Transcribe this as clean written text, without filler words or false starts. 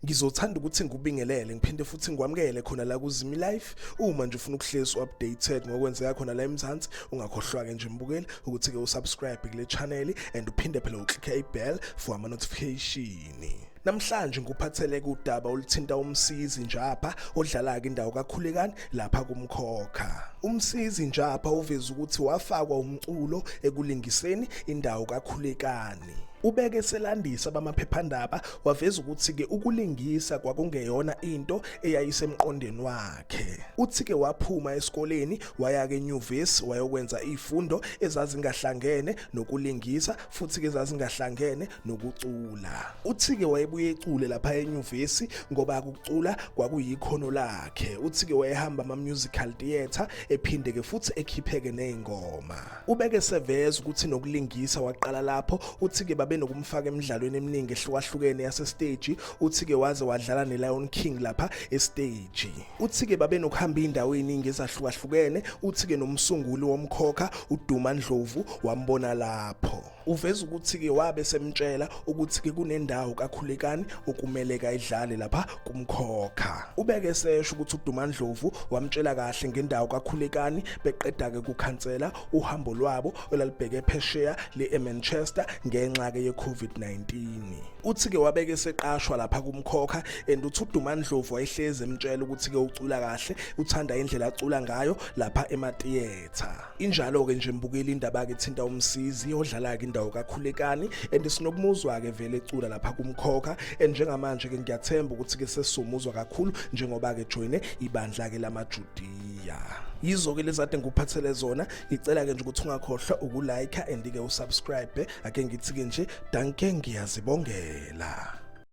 Ngizothanda ukuthi ngikubingelele ngiphinde futhi ngikwamukele khona la kuZimi Life. Uma nje ufuna ukuhlezi updated ngokwenzeka khona la eMzansi, ungakhohlwa ke nje mbukeli ukuthi ke usubscribe kule channel and uphinde phela uclick ibell for ama notification. Namhlanje ngikuphathele kudaba oluthinta umsizi Njapa odlala ke indawo kaKhulekani lapha kumkhokha. Umsizi Njapa uveza ukuthi wafakwa umculo ekulingiseni indawo kaKhulekani. Ubeke selandisa bamaphephandaba waveza ukuthi ke ukulingisa kwakungeyona into eyayisemqondweni wakhe. Uthi ke waphuma esikoleni waya ke enyuvesi wayokwenza izifundo ezazingahlangene nokulingisa futhi ke zazingahlangene nokucula. Uthi ke wayebuye ecule lapha enyuvesi ngoba ukucula kwakuyikhono lakhe. Uthi ke wayehamba ama musical theatre ephinde ke futhi ekhipheke nezingoma. Ubeke seveza ukuthi nokulingisa waqala lapho. Uthi ke benokumfaka emidlalweni eminingi ehlukahlukene yase stage. Uthi ke waze wadlala neLion King lapha estage. Uthi ke babenokuhamba indawo eziningi ezahlukahlukene. Uthi ke nomsunguli womkhokha uDuma Ndlovu wambona lapho. Uveza ukuthi ke wabe semtshela ukuthi ke kunendawo kaKhulekani okumele kayidlale lapha kumkhokha. Ubeke sesho ukuthi uDuma Ndlovu wamtshela kahle ngendawo kaKhulekani beqeda ke kukhansela uhambo lwabo olalibheke phesheya leManchester ngenxa ke yeCovid-19. Uthi ke wabeke seqashwa lapha kumkhokha and uthi uDuma Ndlovu wayehleze emtshela ukuthi ke ucula kahle, uthanda indlela acula ngayo lapha ematheater. Injalo ke nje mbukeli indaba ke thinta umsizi odlala ke indawo kaKhulekani and sinokumuzwa ke vele ecula lapha kumkhokha and njengamanje ke ngiyathemba ukuthi ke sesizomuzwa kakhulu njengoba ke joine ibandla ke lamaJudiya. Yizo ke lezade ngikuphathele zona. Ngicela ke nje ukuthi ungakhohlwa ukulike and ke usubscribe. Ake ngithi ke nje danke ngiyazibongela.